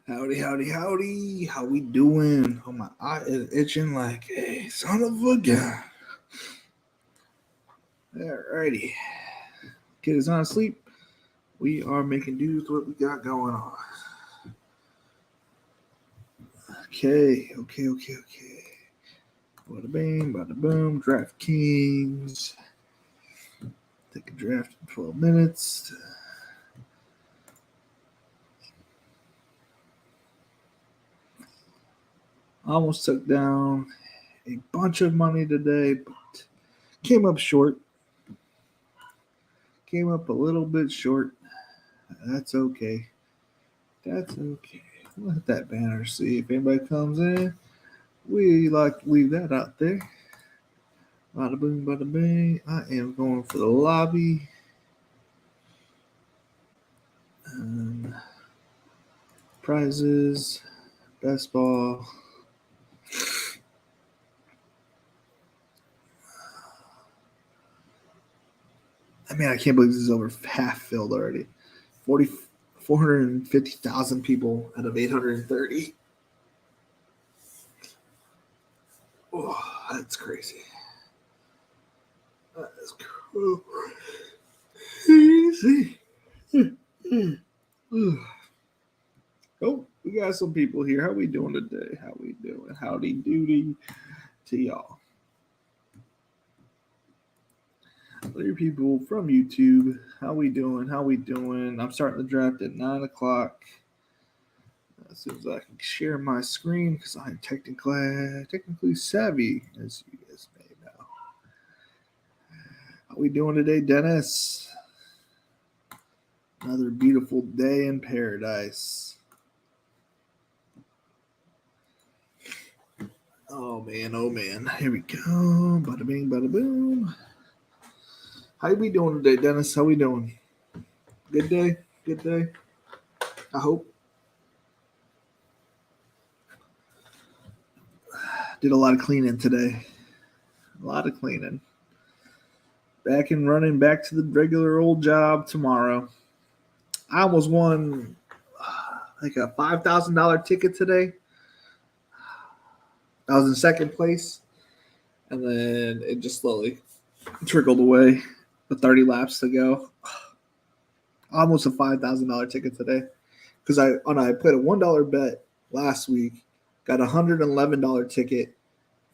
Howdy, howdy, howdy. How we doing? Oh, my eye is itching like a son of a gun. Alrighty. Kid is on asleep. We are making do with what we got going on. Okay. Bada bing, bada boom. Draftkings. Take a draft in 12 minutes. Almost took down a bunch of money today, but came up short. Came up a little bit short. That's okay. Let that banner see if anybody comes in. We like to leave that out there. Bada boom, bada bing. I am going for the lobby. Prizes, best ball. I mean, I can't believe this is over half filled already. 450,000 people out of 830. Oh, that's crazy. That is crazy. Oh, we got some people here. How we doing today? How we doing? Howdy doody to y'all. Other people from YouTube, how we doing? I'm starting the draft at 9 o'clock. As soon as I can share my screen, because I'm technically savvy, as you guys may know. How we doing today, Dennis? Another beautiful day in paradise. Oh man. Here we go. Bada bing, bada boom. How we doing today, Dennis? How we doing? Good day? I hope. Did a lot of cleaning today. Back and running back to the regular old job tomorrow. I almost won like a $5,000 ticket today. I was in second place, and then it just slowly trickled away. With 30 laps to go. Almost a $5,000 ticket today. Because I played a $1 bet last week, got a $111 ticket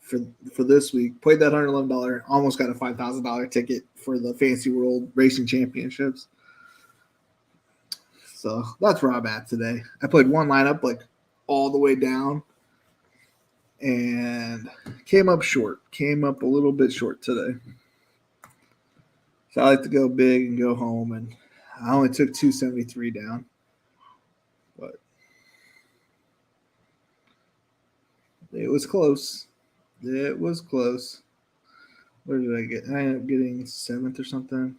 for this week. Played that $111, almost got a $5,000 ticket for the Fantasy World Racing Championships. So that's where I'm at today. I played one lineup like all the way down and came up a little bit short today. So I like to go big and go home, and I only took 273 down. But it was close. Where did I get? I ended up getting 7th or something.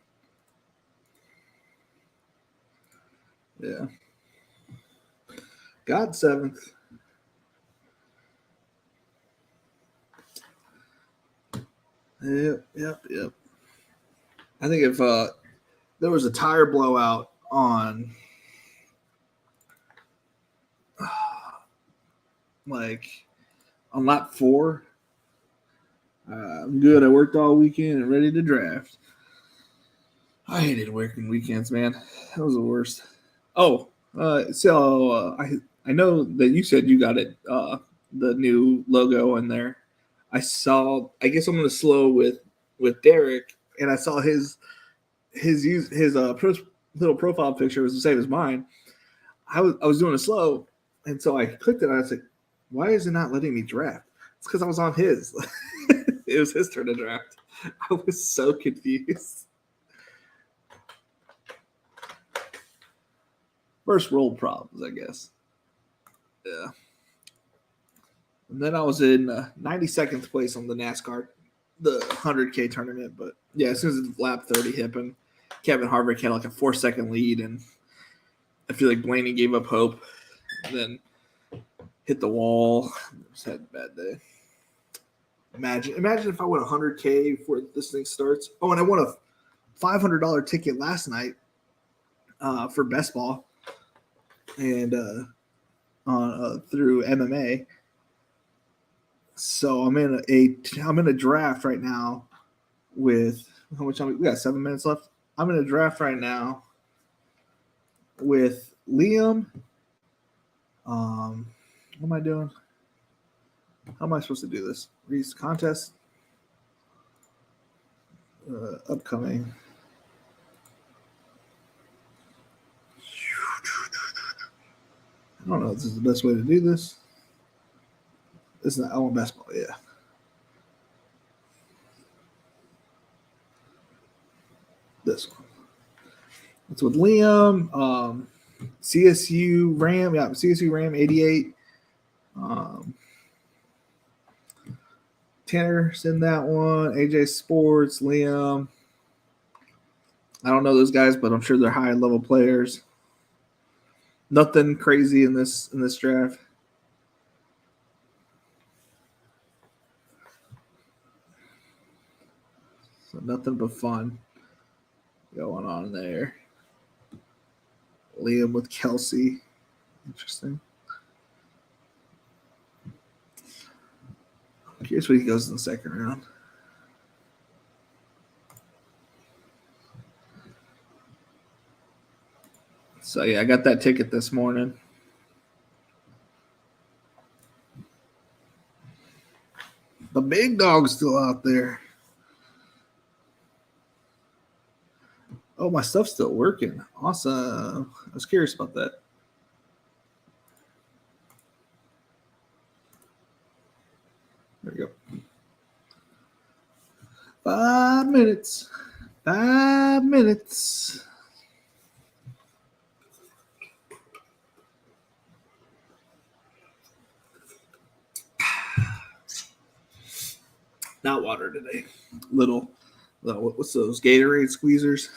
Yeah. Got 7th. Yep. I think if there was a tire blowout on on lap 4, I'm good. I worked all weekend and ready to draft. I hated working weekends, man. That was the worst. Oh, so I know that you said you got it, the new logo in there. I saw. I guess I'm gonna slow with Derek, and I saw his little profile picture was the same as mine. I was doing a slow, and so I clicked it, and I was like, "Why is it not letting me draft?" It's because I was on his. It was his turn to draft. I was so confused. First world problems, I guess. Yeah. And then I was in 92nd place on the NASCAR, the 100K tournament. But yeah, as soon as lap 30 happened, Kevin Harvick had like a 4-second lead, and I feel like Blaney gave up hope. And then hit the wall. Just had a bad day. Imagine if I won 100K before this thing starts. Oh, and I won a $500 ticket last night for best ball, and through MMA. So I'm in a draft right now with how much time we got 7 minutes left. I'm in a draft right now with Liam. What am I doing? How am I supposed to do this? Reese contest. Upcoming. I don't know if this is the best way to do this. This is not, I want basketball, yeah. This one. It's with Liam. CSU Ram, yeah, CSU Ram 88. Tanner's in that one. AJ Sports, Liam. I don't know those guys, but I'm sure they're high level players. Nothing crazy in this draft. So nothing but fun going on there. Liam with Kelsey. Interesting. I'm curious what he goes in the second round. So, yeah, I got that ticket this morning. The big dog's still out there. Oh, my stuff's still working. Awesome. I was curious about that. There we go. 5 minutes. 5 minutes. Not water today. Little what's those Gatorade squeezers?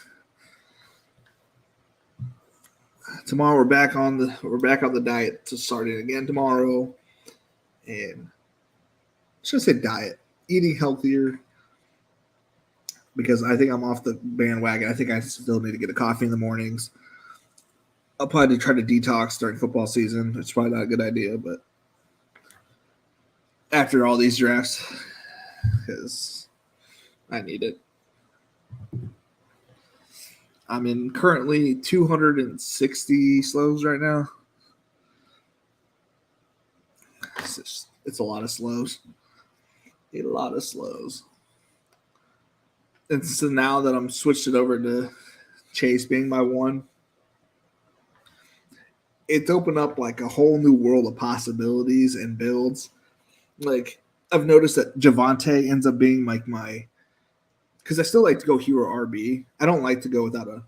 Tomorrow we're back on the diet to starting again tomorrow, and I should say diet, eating healthier, because I think I'm off the bandwagon. I think I still need to get a coffee in the mornings. I'll probably try to detox during football season. It's probably not a good idea, but after all these drafts, because I need it. I'm in currently 260 slows right now. It's a lot of slows. A lot of slows. And so now that I'm switched it over to Chase being my one, it's opened up like a whole new world of possibilities and builds. Like I've noticed that Javante ends up being like my, because I still like to go hero RB. I don't like to go without a,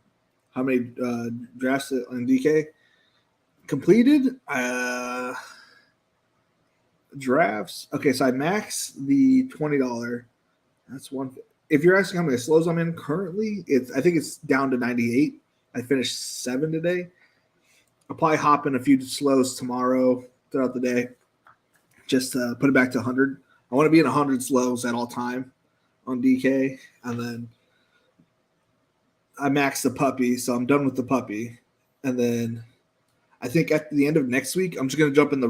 how many drafts on DK completed? Drafts. Okay, so I max the $20. That's one. If you're asking how many slows I'm in currently, I think it's down to 98. I finished 7 today. I'll probably hop in a few slows tomorrow throughout the day. Just put it back to 100. I want to be in 100 slows at all time on DK, and then I maxed the puppy, so I'm done with the puppy. And then I think at the end of next week, I'm just gonna jump in the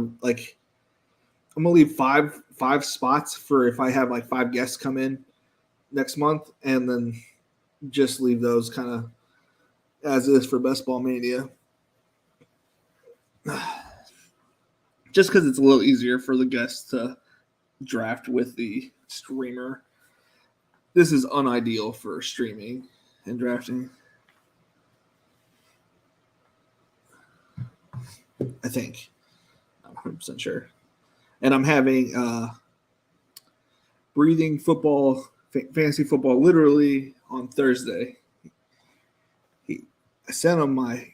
I'm gonna leave five spots for if I have like 5 guests come in next month, and then just leave those kind of as is for Best Ball Mania. Just because it's a little easier for the guests to draft with the streamer. This is unideal for streaming and drafting. I think. I'm 100% sure. And I'm having breathing football, fantasy football, literally on Thursday. I sent him my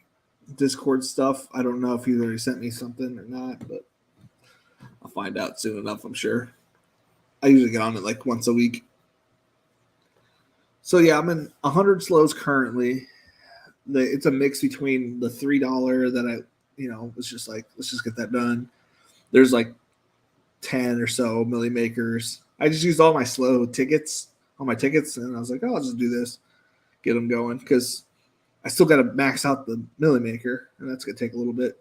Discord stuff. I don't know if he already sent me something or not, but I'll find out soon enough, I'm sure. I usually get on it like once a week. So yeah, I'm in 100 slows currently. It's a mix between the $3 that I, it's just like, let's just get that done. There's like 10 or so Millie Makers. I just used all my slow tickets, and I was like, oh, I'll just do this, get them going, because I still got to max out the Millie Maker, and that's going to take a little bit.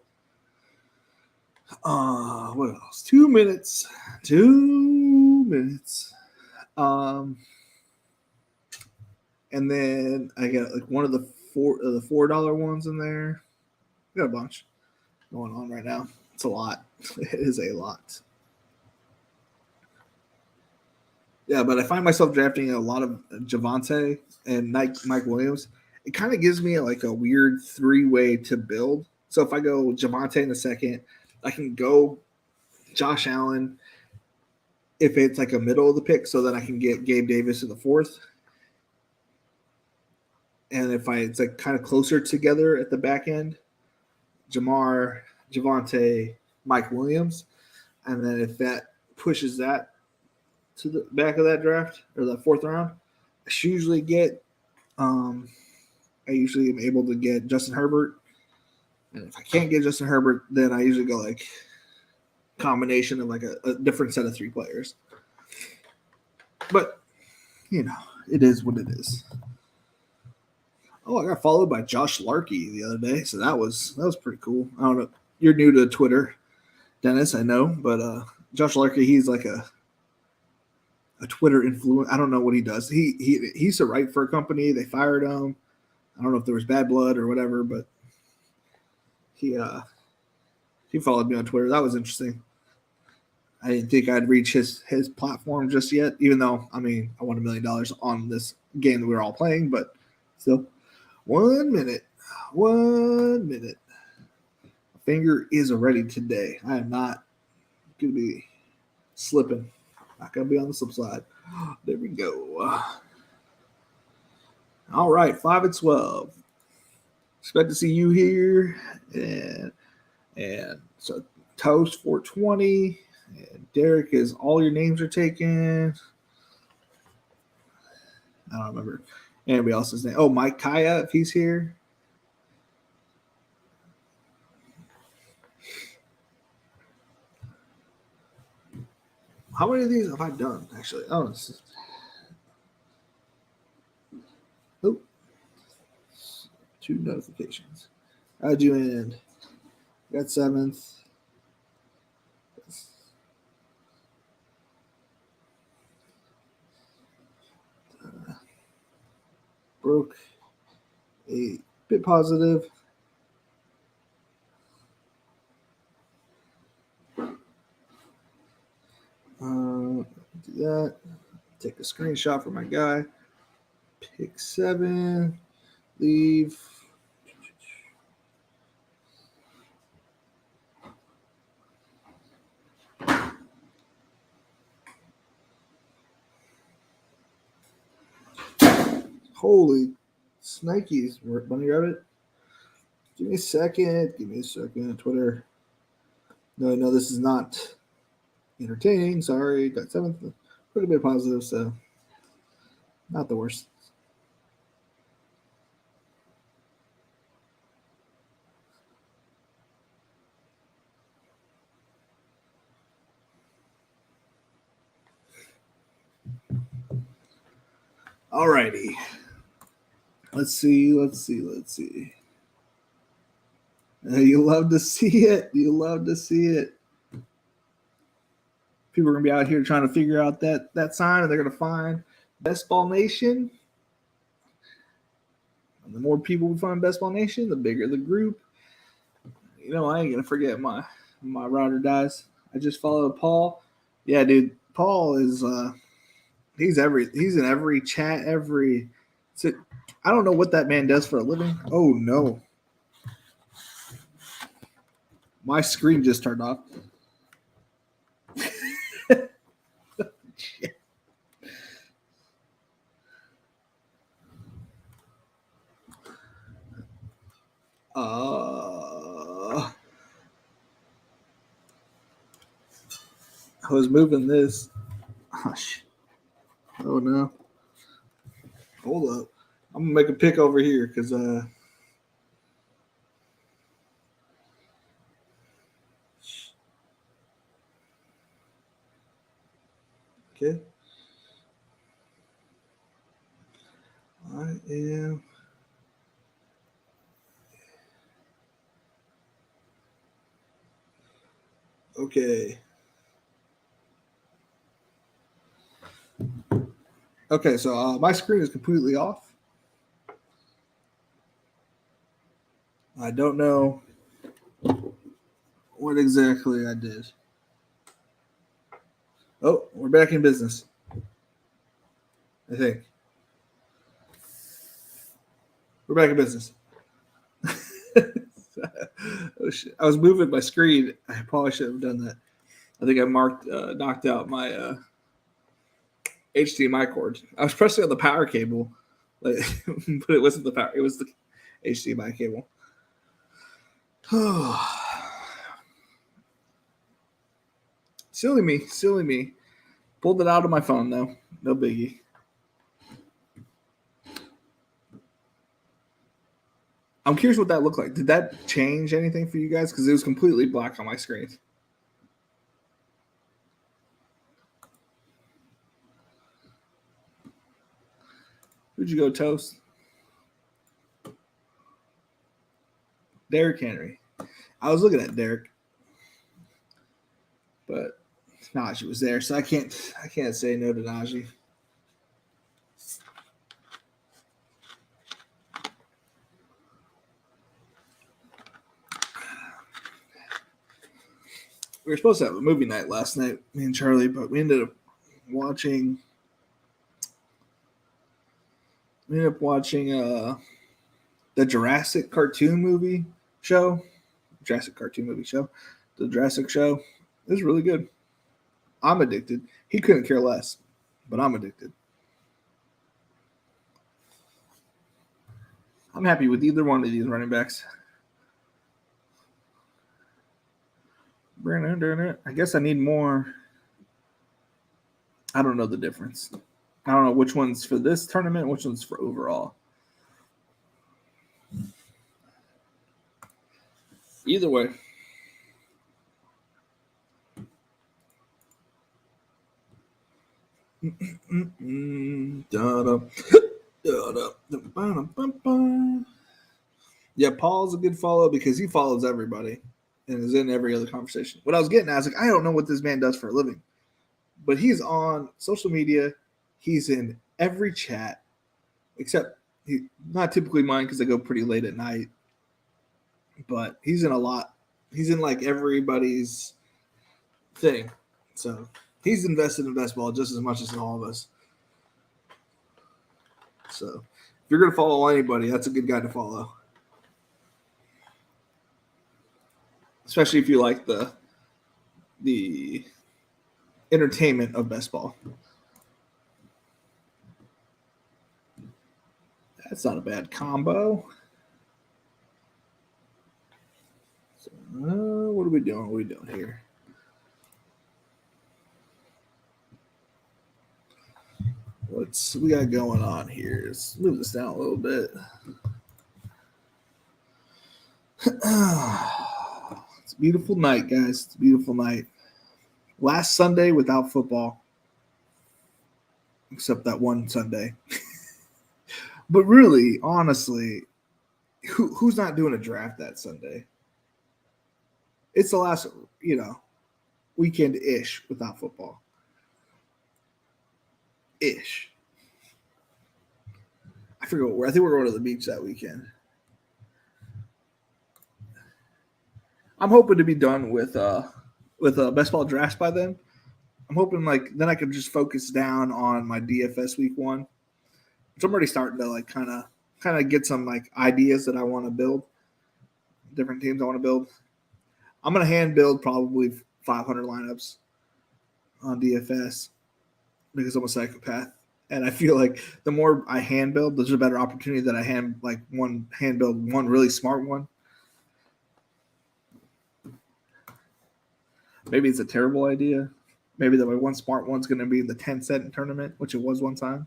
What else? 2 minutes. 2 minutes. And then I got like one of the $4 ones in there. Got a bunch going on right now. It's a lot. It is a lot. Yeah, but I find myself drafting a lot of Javante and Mike Williams. It kind of gives me like a weird 3-way to build. So if I go Javante in the second, I can go Josh Allen if it's like a middle of the pick, so that I can get Gabe Davis in the fourth. And if it's like kind of closer together at the back end, Jamar, Javante, Mike Williams. And then if that pushes that to the back of that draft or the fourth round, I usually am able to get Justin Herbert. And if I can't get Justin Herbert, then I usually go like combination of like a different set of 3 players. But, it is what it is. Oh, I got followed by Josh Larkey the other day, so that was pretty cool. I don't know. You're new to Twitter, Dennis, I know, but Josh Larkey, he's like a Twitter influencer. I don't know what he does. He used to write for a company. They fired him. I don't know if there was bad blood or whatever, but he followed me on Twitter. That was interesting. I didn't think I'd reach his platform just yet, even though, I won $1 million on this game that we were all playing, but still. 1 minute. 1 minute. My finger is ready today. I am not going to be slipping. Not going to be on the slip slide. There we go. All right, 5 and 12. Expect to see you here. And so Toast 420. And Derek is all your names are taken. I don't remember anybody else's name. Oh, Mike Kaya, if he's here. How many of these have I done, actually? Oh, oh, 2 notifications. How'd you end? Got 7th. Broke a bit positive. Do that. Take a screenshot for my guy. Pick 7. Leave. Holy snikes, Bunny Rabbit. Give me a second. Twitter. No, this is not entertaining. Sorry. Got 7th. Pretty bit positive, so not the worst. Alrighty. Let's see. You love to see it. People are gonna be out here trying to figure out that sign, and they're gonna find Best Ball Nation. And the more people we find Best Ball Nation, the bigger the group. I ain't gonna forget my ride or dies. I just followed Paul. Yeah, dude. Paul is he's in every chat, I don't know what that man does for a living. Oh no. My screen just turned off. I was moving this. Oh no. Hold up. I'm gonna make a pick over here because okay. I am Okay. Okay, so my screen is completely off. I don't know what exactly I did. Oh, we're back in business. I think. We're back in business. Oh, shit. I was moving my screen. I probably should have done that. I think I knocked out my HDMI cord. I was pressing on the power cable, but it wasn't the power. It was the HDMI cable. Silly me. Pulled it out of my phone though. No biggie. I'm curious what that looked like. Did that change anything for you guys? Because it was completely black on my screen. Who'd you go toast? Derrick Henry. I was looking at Derrick, but Najee was there, so I can't say no to Najee. We were supposed to have a movie night last night, me and Charlie, but we ended up watching the Jurassic cartoon movie show. Jurassic cartoon movie show. The Jurassic show. It was really good. I'm addicted. He couldn't care less, but I'm addicted. I'm happy with either one of these running backs. I guess I need more. I don't know the difference. I don't know which one's for this tournament, which one's for overall. Either way. Yeah, Paul's a good follow because he follows everybody and is in every other conversation. What I was getting at, I was like, I don't know what this man does for a living, but he's on social media. He's in every chat, except not typically mine because I go pretty late at night. But he's in a lot. He's in like everybody's thing. So he's invested in baseball just as much as all of us. So if you're going to follow anybody, that's a good guy to follow. Especially if you like the entertainment of baseball. That's not a bad combo. So, what are we doing? What are we doing here? What's we got going on here? Let's move this down a little bit. It's a beautiful night, guys. It's a beautiful night. Last Sunday without football, except that one Sunday. But really, honestly, who's not doing a draft that Sunday? It's the last, weekend-ish without football. Ish. I forget where. I think we're going to the beach that weekend. I'm hoping to be done with best ball drafts by then. I'm hoping then I can just focus down on my DFS week 1, which I'm already starting to kind of get some ideas that I want to build, different teams I want to build. I'm gonna hand build probably 500 lineups on DFS because I'm a psychopath, and I feel like the more I hand build, there's a better opportunity that I hand build one really smart one. Maybe it's a terrible idea. Maybe that my one smart one's going to be in the 10-cent tournament, which it was one time.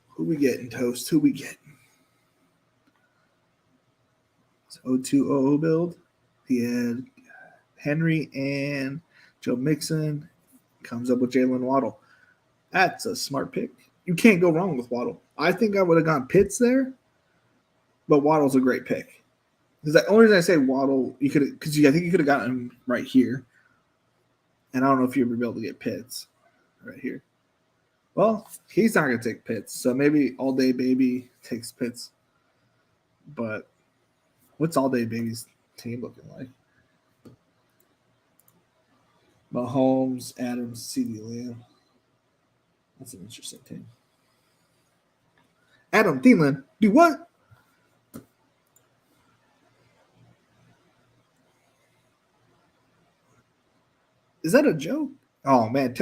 Who we getting, Toast? Who we getting? It's 0200 build. He had Henry and Joe Mixon. Comes up with Jalen Waddle. That's a smart pick. you can't go wrong with Waddle. I think I would have gone Pitts there, but Waddle's a great pick. Because the only reason I say Waddle, I think you could have gotten him right here, and I don't know if you'd be able to get Pitts right here. Well, he's not going to take Pitts, so maybe All Day Baby takes Pitts. But what's All Day Baby's team looking like? Mahomes, Adams, CeeDee Lamb. That's an interesting team. Adam Thielen, do what? Is that a joke? Oh man,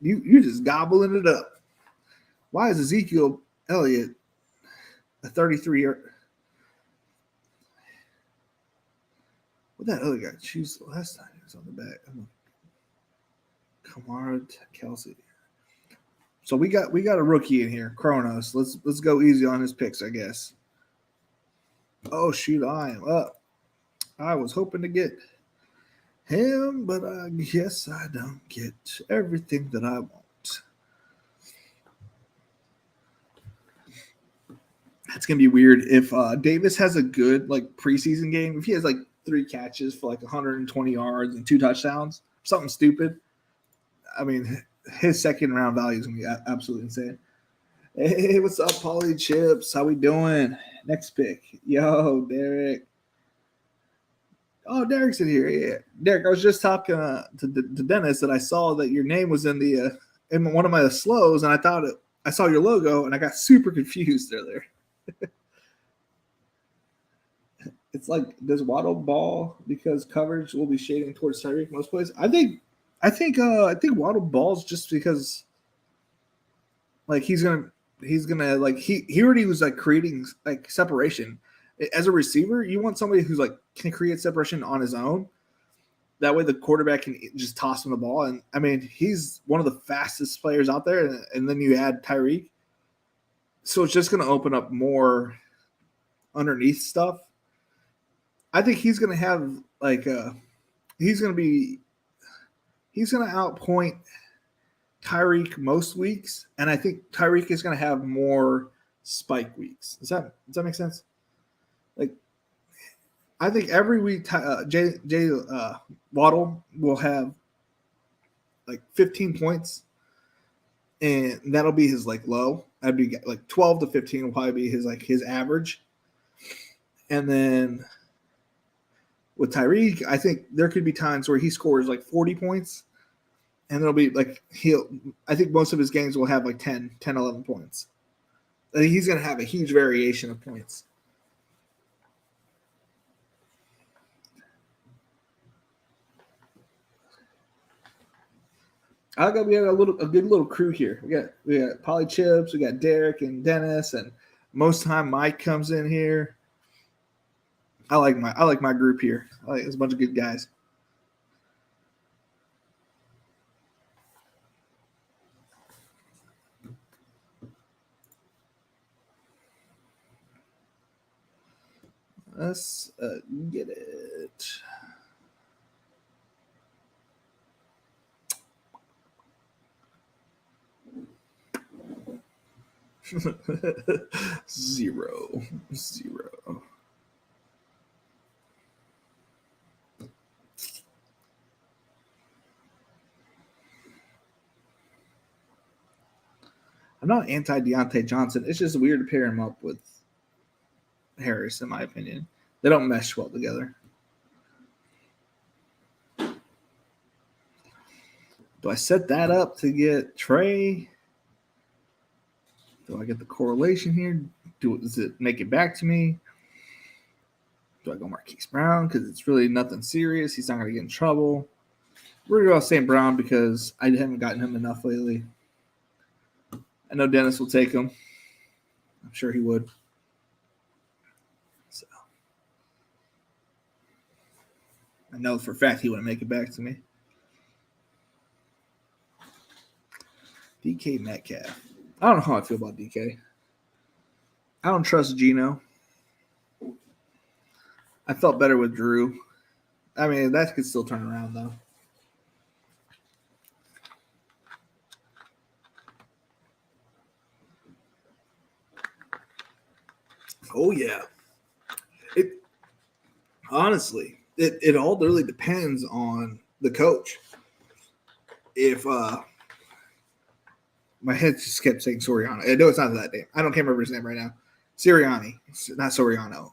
you're just gobbling it up. Why is Ezekiel Elliott a 33-year? What that other guy choose last time? He was on the back. Kamara, Kelsey. So we got a rookie in here, Kronos. Let's go easy on his picks, I guess. Oh shoot, I am up. I was hoping to get him, but I guess I don't get everything that I want. That's gonna be weird if Davis has a good preseason game. If he has 3 catches for 120 yards and 2 touchdowns, something stupid. I mean, his second round value is gonna be absolutely insane. Hey, what's up, Polly Chips? How we doing? Next pick, yo, Derek. Oh, Derek's in here. Yeah, Derek. I was just talking to Dennis that I saw that your name was in the in one of my slows, and I saw your logo, and I got super confused earlier. It's like, does Waddle ball because coverage will be shading towards Tyreek most plays? I think Waddle balls just because he's gonna he already was creating separation. As a receiver, you want somebody who's can create separation on his own. That way the quarterback can just toss him the ball. And I mean, he's one of the fastest players out there. And then you add Tyreek. So it's just going to open up more underneath stuff. I think he's going to have he's going to outpoint Tyreek most weeks. And I think Tyreek is going to have more spike weeks. Does that make sense? I think every week Waddle will have 15 points, and that'll be his low. That'd be 12 to 15 will probably be his average. And then with Tyreek, I think there could be times where he scores 40 points, and it'll be I think most of his games will have 10, 11 points. I think he's going to have a huge variation of points. We have a good little crew here. We got Polly Chips, we got Derek and Dennis, and most time Mike comes in here. I like my group here. It's a bunch of good guys. Let's get it. Zero. I'm not anti Deontay Johnson. It's just weird to pair him up with Harris, in my opinion. They don't mesh well together. Do I set that up to get Trey? Do I get the correlation here? Does it make it back to me? Do I go Marquise Brown because it's really nothing serious? He's not going to get in trouble. We're going to go St. Brown because I haven't gotten him enough lately. I know Dennis will take him. I'm sure he would. So I know for a fact he wouldn't make it back to me. DK Metcalf. I don't know how I feel about DK. I don't trust Geno. I felt better with Drew. I mean, that could still turn around, though. Oh yeah. It honestly, it all really depends on the coach. If my head just kept saying Soriano. I know it's not that name. I don't can't remember his name right now. Sirianni, not Soriano.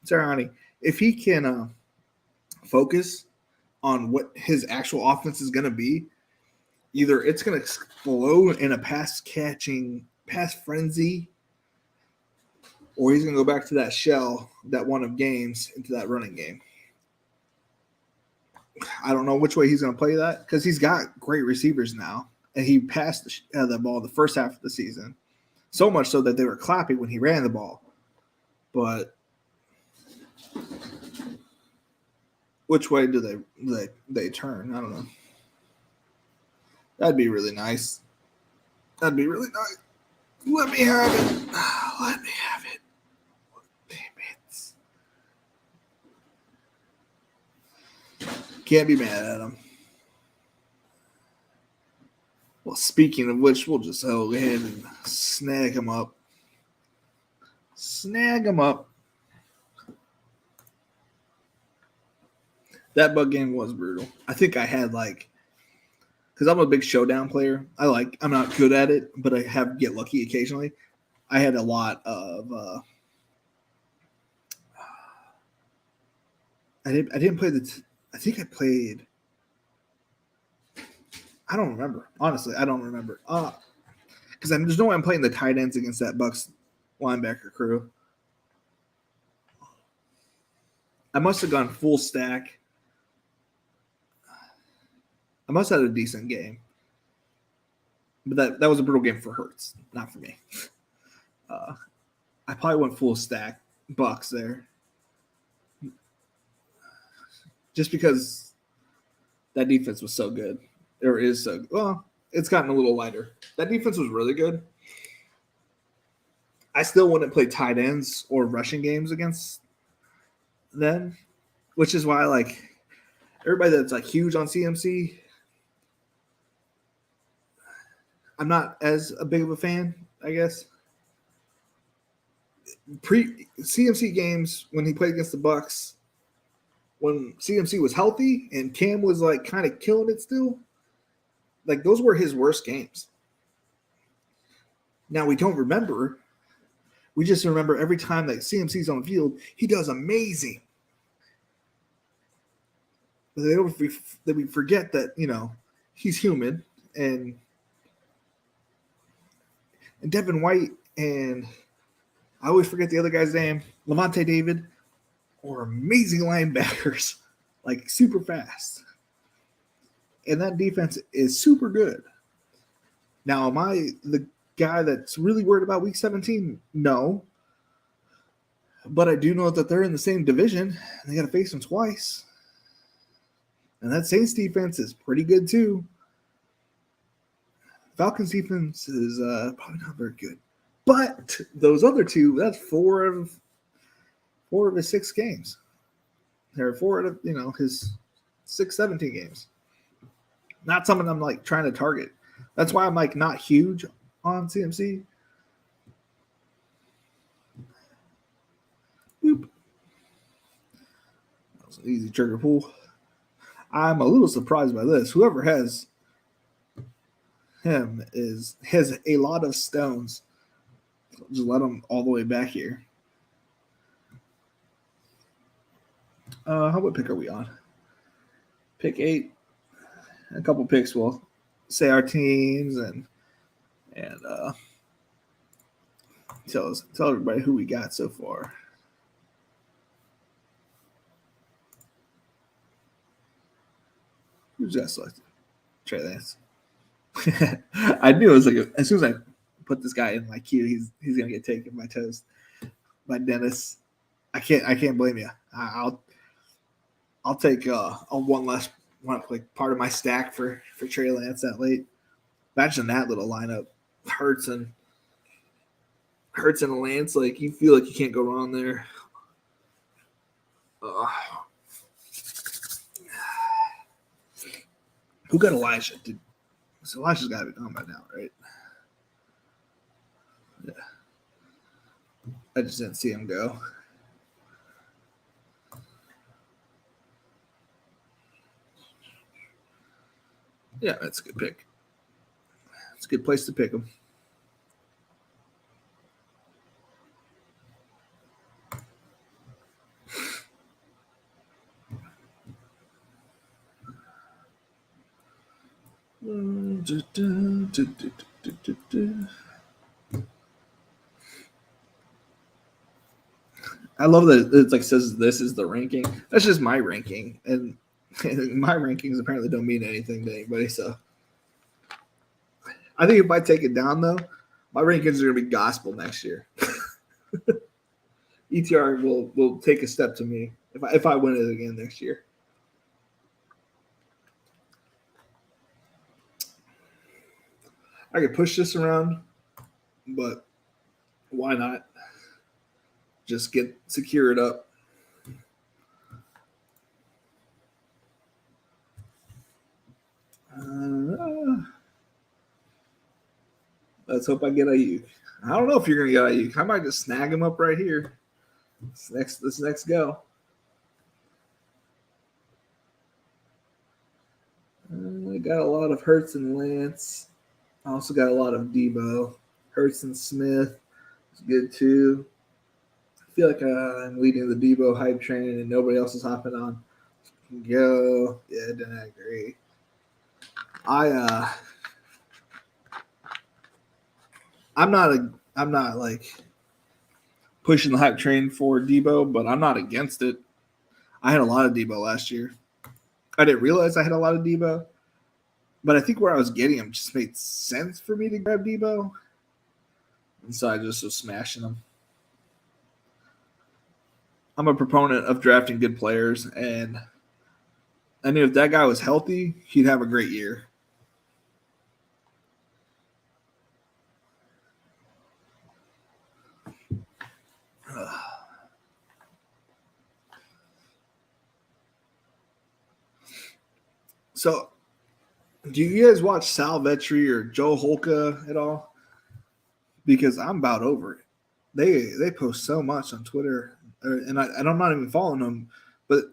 Sirianni. If he can focus on what his actual offense is going to be, either it's going to explode in a pass frenzy, or he's going to go back to that shell that won him games into that running game. I don't know which way he's going to play that because he's got great receivers now, and he passed the ball the first half of the season, so much so that they were clapping when he ran the ball. But which way do they turn? I don't know. That'd be really nice. That'd be really nice. Let me have it. Let me have it. Damn it. Can't be mad at him. Well, speaking of which, we'll just go ahead and snag him up. Snag him up. That bug game was brutal. I think I had because I'm a big showdown player. I'm not good at it, but I get lucky occasionally. I had a lot of. I didn't play I think I played. I don't remember. Honestly, I don't remember. Because there's no way I'm playing the tight ends against that Bucs linebacker crew. I must have gone full stack. I must have had a decent game. But that was a brutal game for Hurts, not for me. I probably went full stack Bucs there. Just because that defense was so good. Or is so well, it's gotten a little lighter. That defense was really good. I still wouldn't play tight ends or rushing games against them, which is why everybody that's huge on CMC, I'm not as a big of a fan, I guess. CMC games when he played against the Bucs, when CMC was healthy and Cam was kind of killing it still, those were his worst games. Now we don't remember. We just remember every time that CMC's on the field, he does amazing. But we forget that, he's human and Devin White and I always forget the other guy's name, Lavonte David, are amazing linebackers, super fast. And that defense is super good. Now, am I the guy that's really worried about Week 17? No. But I do know that they're in the same division. And they got to face them twice. And that Saints defense is pretty good, too. Falcons defense is probably not very good. But those other two, that's four of his 6 games. There are 4 out of, his 17 games. Not something I'm trying to target. That's why I'm not huge on CMC. Boop. That was an easy trigger pull. I'm a little surprised by this. Whoever has him has a lot of stones. Just let him all the way back here. What pick are we on? Pick 8. A couple picks will say our teams and tell everybody who we got so far. Who's got selected? Trey Lance. I knew it was as soon as I put this guy in my queue, he's gonna get taken by toast by Dennis. I can't blame you. I'll take a one less part of my stack for Trey Lance that late. Imagine that little lineup. Hurts and Lance, you feel like you can't go wrong there. Who got Elijah? So Elijah's got to be gone by now, right? Yeah. I just didn't see him go. Yeah, that's a good pick. It's a good place to pick him. I love that it's like says this is the ranking. That's just my ranking, and my rankings apparently don't mean anything to anybody. So I think if I take it down though, my rankings are gonna be gospel next year. ETR will take a step to me if I win it again next year. I could push this around, but why not? Just secure it up. Let's hope I get Ayuk. I don't know if you're gonna get Ayuk. I might just snag him up right here. This next go. I got a lot of Hurts and Lance. I also got a lot of Debo. Hurts and Smith is good too. I feel like I'm leading the Debo hype train and nobody else is hopping on. Go. Yeah, it didn't agree. I'm not like pushing the hype train for Debo, but I'm not against it. I had a lot of Debo last year. I didn't realize I had a lot of Debo, but I think where I was getting him just made sense for me to grab Debo, and so I just was smashing them. I'm a proponent of drafting good players, and I knew if that guy was healthy, he'd have a great year. So, do you guys watch Sal Vetri or Joe Holka at all? Because I'm about over it. They post so much on Twitter, and I'm not even following them, but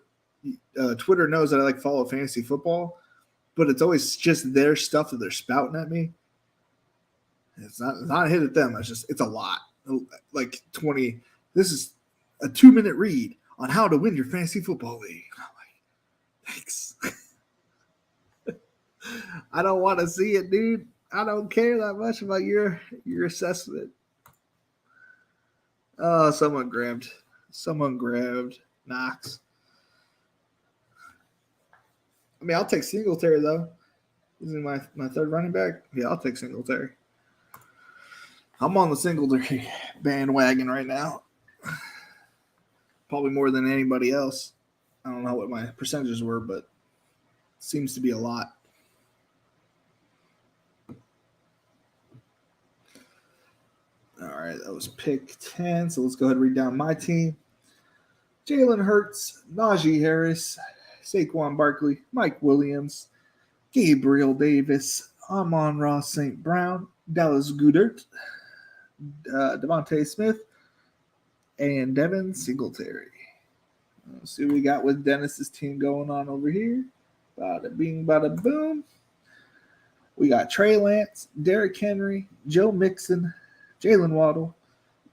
Twitter knows that I like follow fantasy football, but it's always just their stuff that they're spouting at me. It's not a hit at them. It's a lot. Like 20. This is a 2-minute read on how to win your fantasy football league. I'm like, thanks. I don't want to see it, dude. I don't care that much about your assessment. Oh, someone grabbed Knox. I mean, I'll take Singletary though. Isn't my third running back? Yeah, I'll take Singletary. I'm on the Singletary bandwagon right now. Probably more than anybody else. I don't know what my percentages were, but it seems to be a lot. All right, that was pick 10. So let's go ahead and read down my team. Jalen Hurts, Najee Harris, Saquon Barkley, Mike Williams, Gabriel Davis, Amon-Ra St. Brown, Dallas Goedert, Devontae Smith, and Devin Singletary. Let's see what we got with Dennis's team going on over here. Bada bing, bada boom. We got Trey Lance, Derrick Henry, Joe Mixon, Jalen Waddle,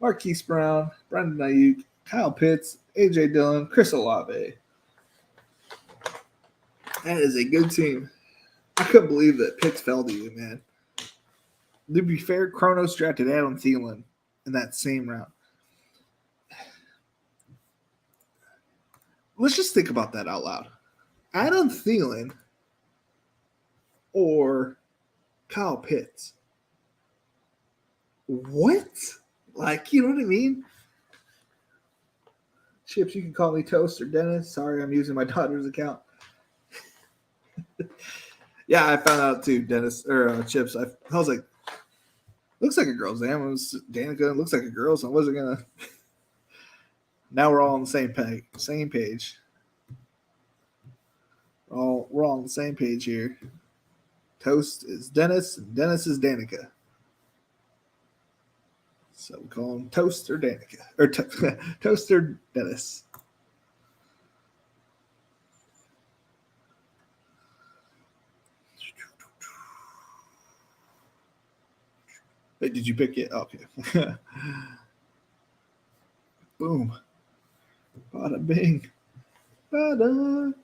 Marquise Brown, Brandon Ayuk, Kyle Pitts, AJ Dillon, Chris Olave. That is a good team. I couldn't believe that Pitts fell to you, man. To be fair, Kronos drafted Adam Thielen in that same round. Let's just think about that out loud. Adam Thielen or Kyle Pitts. What? Like, you know what I mean? Chips, you can call me Toast or Dennis. Sorry, I'm using my daughter's account. Yeah, I found out too, Dennis or Chips. I was like, looks like a girl's name. It was Danica. Looks like a girl, so I wasn't gonna. Now we're all on the same page. Same page. We're all on the same page here. Toast is Dennis, and Dennis is Danica. So we call him Toaster Danica or Toaster Dennis. Wait, did you pick it? Okay. Boom. Bada bing. Bada.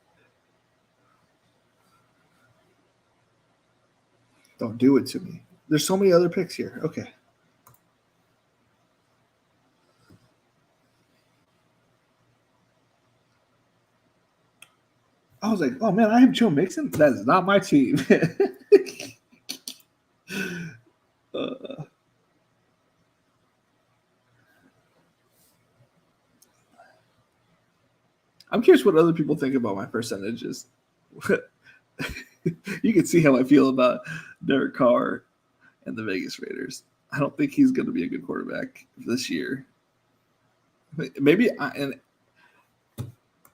Don't do it to me. There's so many other picks here. Okay. I was like, oh man, I have Joe Mixon. That is not my team. I'm curious what other people think about my percentages. You can see how I feel about Derek Carr and the Vegas Raiders. I don't think he's going to be a good quarterback this year. Maybe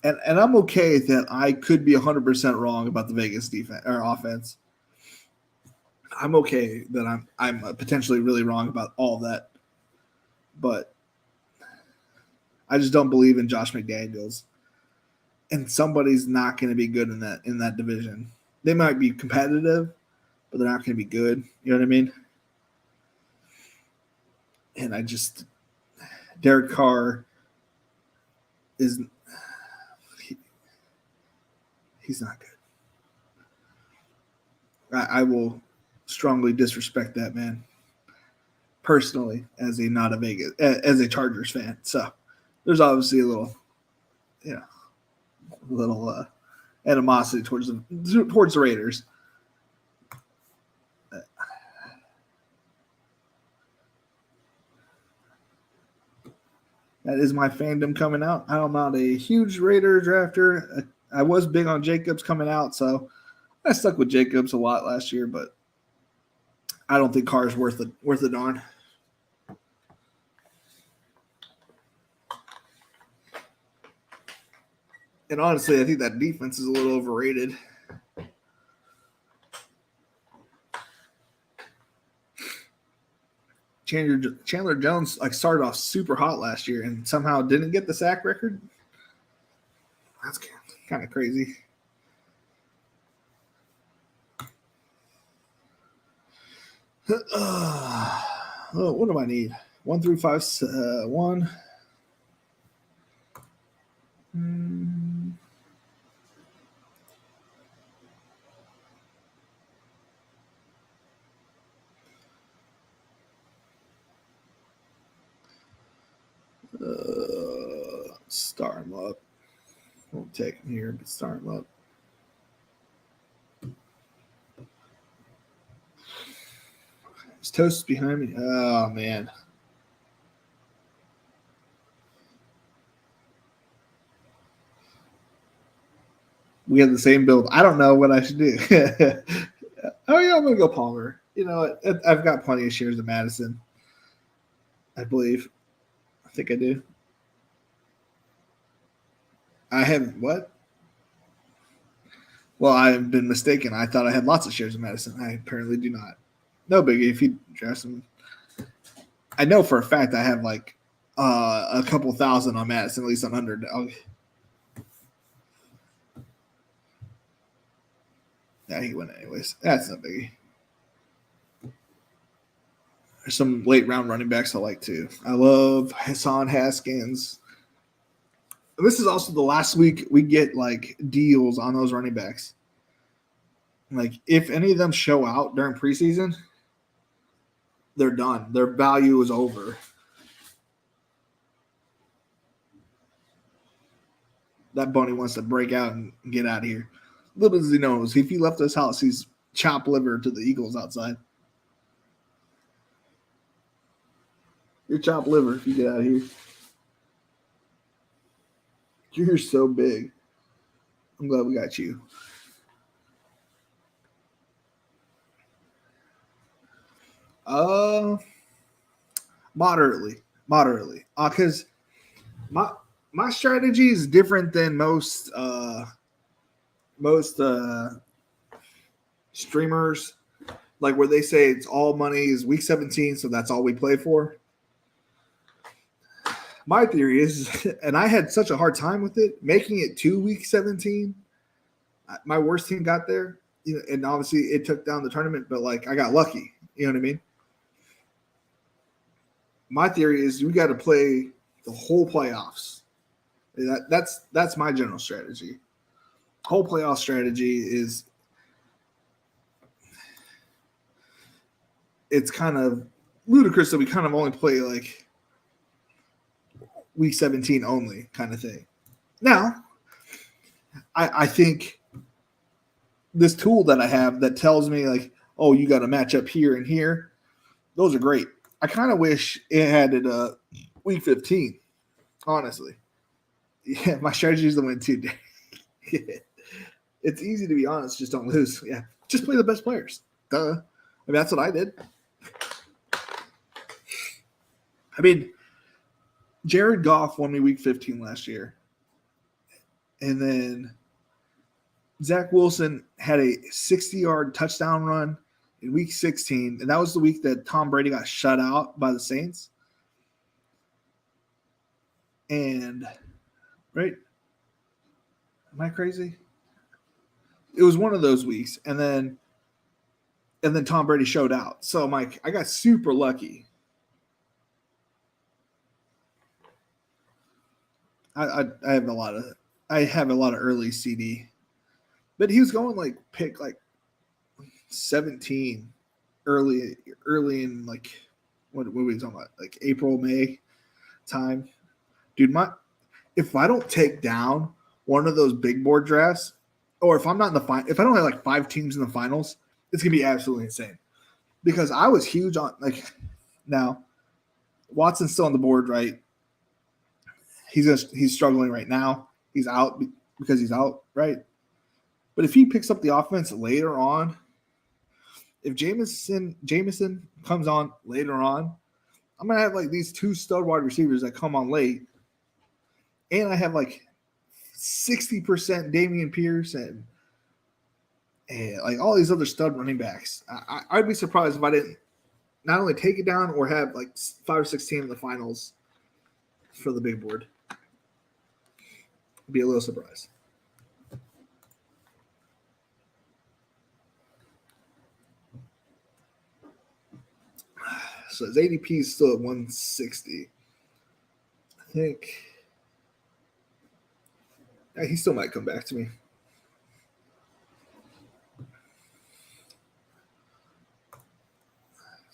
and I'm okay that I could be 100% wrong about the Vegas defense or offense. I'm okay that I'm potentially really wrong about all that, but I just don't believe in Josh McDaniels, and somebody's not going to be good in that division. They might be competitive, but they're not going to be good. You know what I mean? And Derek Carr is he's not good. I will strongly disrespect that man personally as a Chargers fan. So there's obviously a little animosity towards the Raiders. That is my fandom coming out. I'm not a huge Raider drafter. I was big on Jacobs coming out, so I stuck with Jacobs a lot last year, but I don't think Carr's worth a darn. And honestly, I think that defense is a little overrated. Chandler Jones started off super hot last year and somehow didn't get the sack record. That's kind of crazy. What do I need? 1 through 5. 1. Start him up. Won't take him here, but start him up. His Toast behind me. Oh man. We have the same build. I don't know what I should do. Oh yeah, I'm gonna go Palmer. You know, I've got plenty of shares of Madison. I believe. I think I do. I have what? Well, I've been mistaken. I thought I had lots of shares of Madison. I apparently do not. No biggie. If you draft some, I know for a fact I have a couple thousand on Madison, at least on underdog. Yeah, he went anyways. That's no biggie. There's some late round running backs I like too. I love Hassan Haskins. This is also the last week we get deals on those running backs. If any of them show out during preseason, they're done. Their value is over. That bunny wants to break out and get out of here. Little does he knows, if he left this house, he's chop liver to the Eagles outside. You're chop liver if you get out of here. You're so big. I'm glad we got you. Moderately. Because my strategy is different than most streamers, where they say it's all money is week 17, so that's all we play for. My theory is, and I had such a hard time with it, making it to week 17. My worst team got there, and obviously it took down the tournament, but like I got lucky. You know what I mean? My theory is we got to play the whole playoffs. That's my general strategy. Whole playoff strategy is it's kind of ludicrous that we kind of only play like week 17 only kind of thing. Now, I think this tool that I have that tells me like, oh, you got to match up here and here. Those are great. I kind of wish it had it week 15, honestly. Yeah, my strategy is to win 2 days. It's easy to be honest, just don't lose. Yeah, just play the best players. Duh. I mean, that's what I did. I mean, Jared Goff won me week 15 last year. And then Zach Wilson had a 60-yard touchdown run in week 16. And that was the week that Tom Brady got shut out by the Saints. And, right? Am I crazy? It was one of those weeks. And then Tom Brady showed out. So I'm like, I got super lucky. I have a lot of early CD, but he was going like pick like 17 early in like what were we talking about, like April, May time, dude. If I don't take down one of those big board drafts, or if I'm not in the if I don't have like 5 teams in the finals, it's gonna be absolutely insane. Because I was huge on like now Watson's still on the board, right? He's struggling right now. He's out because he's out, right? But if he picks up the offense later on, if Jameson comes on later on, I'm gonna have like these 2 stud wide receivers that come on late, and I have like 60% Dameon Pierce and like all these other stud running backs. I'd be surprised if I didn't not only take it down or have like 5 or 6 teams in the finals for the big board. Be a little surprised. So his ADP is still at 160. I think he still might come back to me.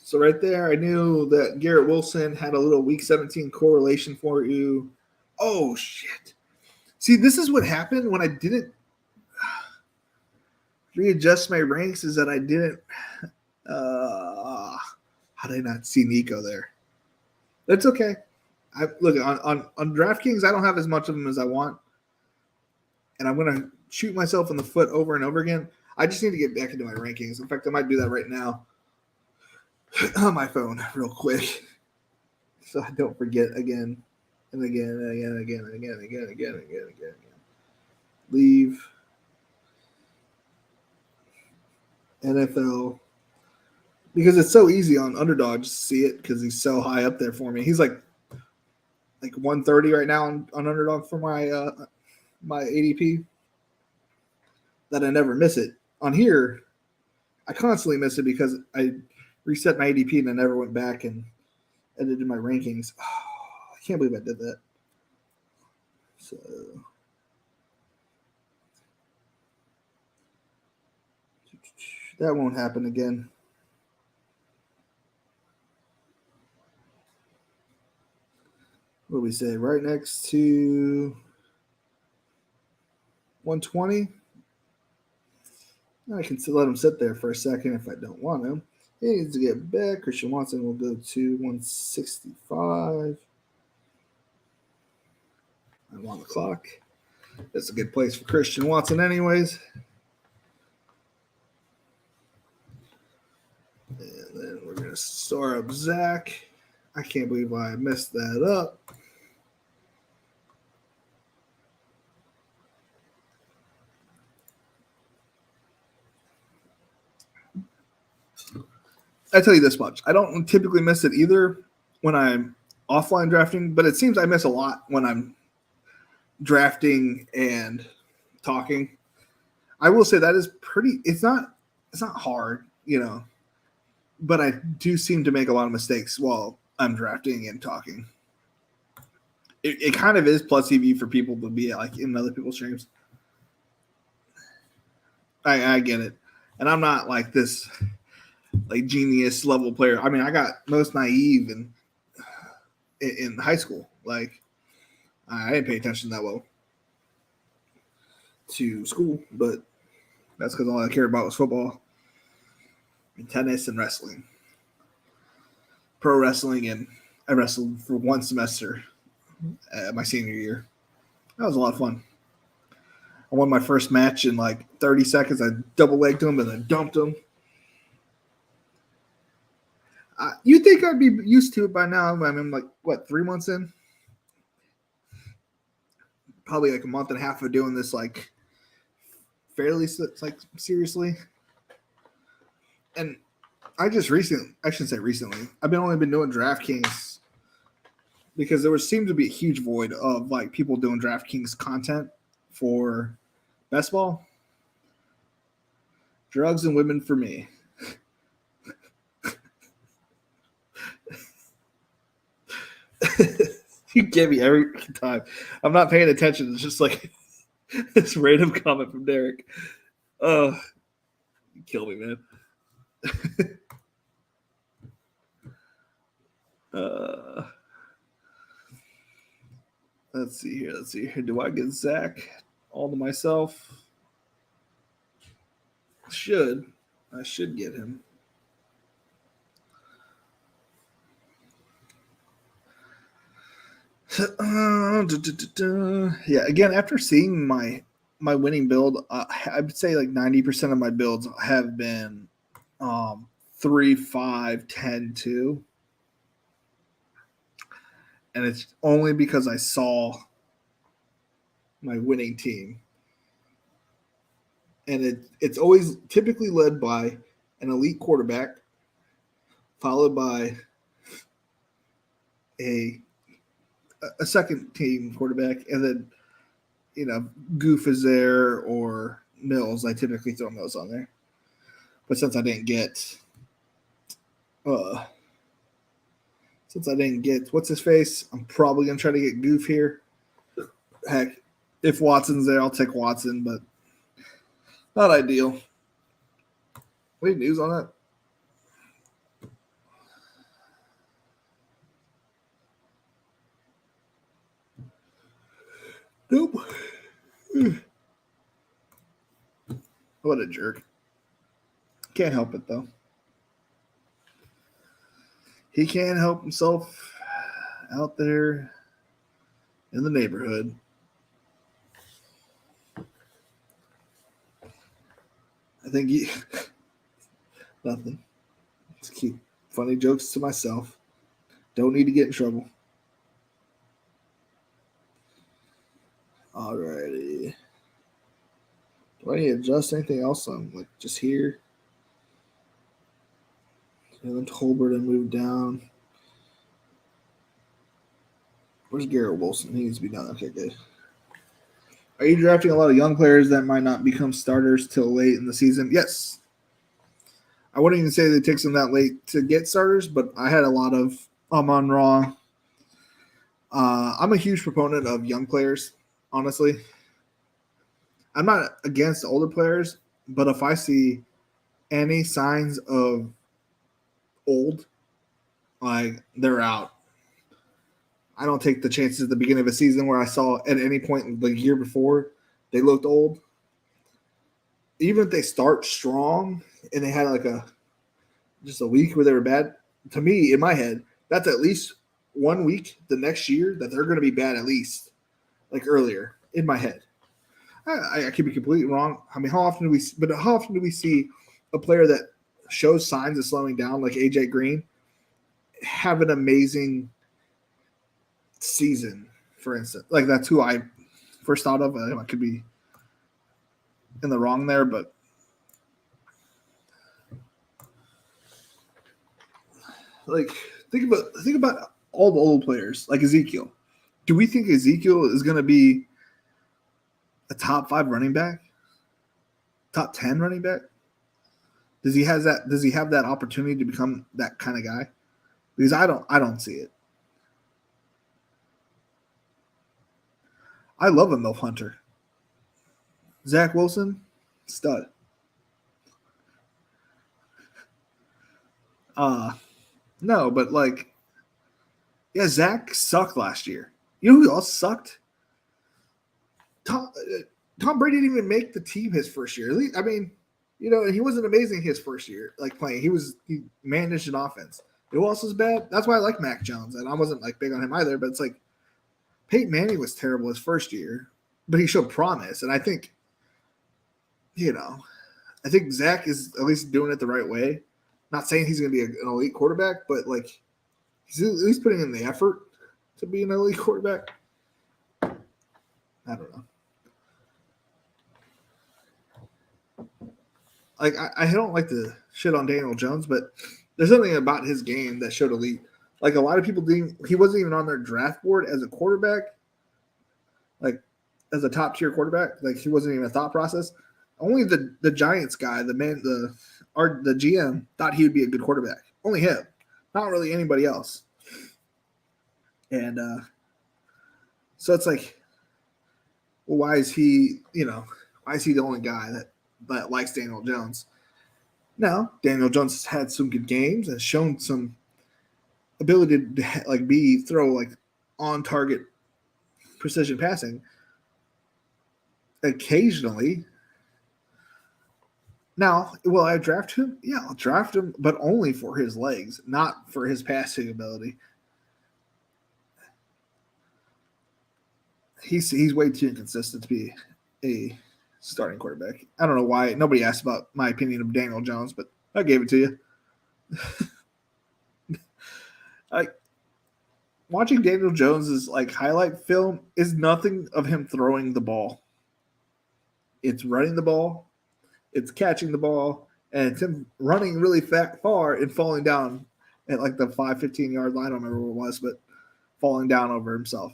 So right there, I knew that Garrett Wilson had a little week 17 correlation for you. Oh, shit. See, this is what happened when I didn't readjust my ranks, is that I didn't how did I not see Nico there? That's okay. Look, on Draftkings, I don't have as much of them as I want. And I'm going to shoot myself in the foot over and over again. I just need to get back into my rankings. In fact, I might do that right now on my phone real quick, so I don't forget again and again and again and again and again and again and again and again and again. Leave NFL, because it's so easy on Underdog to see it because he's so high up there for me. He's like 130 right now on Underdog for my my ADP, that I never miss it. On here, I constantly miss it because I reset my ADP and I never went back and edited my rankings. Oh, I can't believe I did that. So that won't happen again. What do we say? Right next to 120. I can let him sit there for a second if I don't want him. He needs to get back. Christian Watson will go to 165. I'm on the clock. That's a good place for Christian Watson anyways. And then we're going to store up Zach. I can't believe I messed that up. I tell you this much. I don't typically miss it either when I'm offline drafting, but it seems I miss a lot when I'm drafting and talking. I will say that is pretty. It's not hard, but I do seem to make a lot of mistakes while I'm drafting and talking. It kind of is plus EV for people to be like in other people's streams. I get it, and I'm not like this like genius level player. I mean, I got most naive in high school. Like I didn't pay attention that well to school, but that's because all I cared about was football, and tennis, and wrestling, pro wrestling, and I wrestled for one semester my senior year. That was a lot of fun. I won my first match in like 30 seconds. I double legged him and then dumped him. You'd think I'd be used to it by now. I mean, like, what, 3 months in? Probably like a month and a half of doing this, like, fairly, like, seriously. And I shouldn't say recently, I've only been doing Draftkings because there seemed to be a huge void of, like, people doing Draftkings content for best ball. Drugs and women for me. You get me every time. I'm not paying attention. It's just like this random comment from Derek. You kill me, man. Let's see here. Do I get Zach all to myself? I should get him. Yeah, again, after seeing my winning build, I'd say like 90% of my builds have been 3, 5, 10, 2. And it's only because I saw my winning team. And it's always typically led by an elite quarterback, followed by a second team quarterback, and then Goof is there or Mills. I typically throw Mills on there, but since I didn't get what's his face, I'm probably gonna try to get Goof here. Heck, if Watson's there, I'll take Watson, but not ideal. Any news on that? Nope. What a jerk. Can't help it, though. He can't help himself out there in the neighborhood. I think nothing. Just keep funny jokes to myself. Don't need to get in trouble. Alrighty. Do I need to adjust anything else? I'm like just here. Jalen Tolbert and move down. Where's Garrett Wilson? He needs to be done. Okay, good. Are you drafting a lot of young players that might not become starters till late in the season? Yes. I wouldn't even say it takes them that late to get starters, but I had a lot of Amon Ra. I'm a huge proponent of young players, honestly. I'm not against older players, but if I see any signs of old, like they're out. I don't take the chances at the beginning of a season where I saw at any point the year before they looked old. Even if they start strong and they had like just a week where they were bad, to me, in my head, that's at least 1 week the next year that they're going to be bad at least, like earlier in my head. I could be completely wrong. I mean, how often do we see a player that shows signs of slowing down, like AJ Green, have an amazing season, for instance? Like that's who I first thought of. I could be in the wrong there, but like think about all the old players, like Ezekiel. Do we think Ezekiel is going to be a top 5 running back? Top 10 running back? Does he have that opportunity to become that kind of guy? Because I don't see it. I love a MILF Hunter. Zach Wilson, stud. No, but like, yeah, Zach sucked last year. You know who else sucked? Tom Brady didn't even make the team his first year. I mean, he wasn't amazing his first year, like playing. He managed an offense. Who else was bad? That's why I like Mac Jones, and I wasn't like big on him either. But it's like Peyton Manning was terrible his first year, but he showed promise, and I think, I think Zach is at least doing it the right way. Not saying he's going to be an elite quarterback, but like he's at least putting in the effort to be an elite quarterback. I don't know. Like I don't like to shit on Daniel Jones, but there's something about his game that showed elite. Like a lot of people didn't. He wasn't even on their draft board as a quarterback, like as a top tier quarterback. Like he wasn't even a thought process. Only the Giants guy, the GM thought he would be a good quarterback. Only him, not really anybody else. And so it's like, well, why is he the only guy that likes Daniel Jones? Now, Daniel Jones has had some good games and shown some ability to like throw like on target precision passing occasionally. Now, will I draft him? Yeah, I'll draft him, but only for his legs, not for his passing ability. He's way too inconsistent to be a starting quarterback. I don't know why. Nobody asked about my opinion of Daniel Jones, but I gave it to you. Like watching Daniel Jones's like highlight film is nothing of him throwing the ball. It's running the ball, it's catching the ball, and it's him running really far and falling down at like the 15 yard line. I don't remember what it was, but falling down over himself.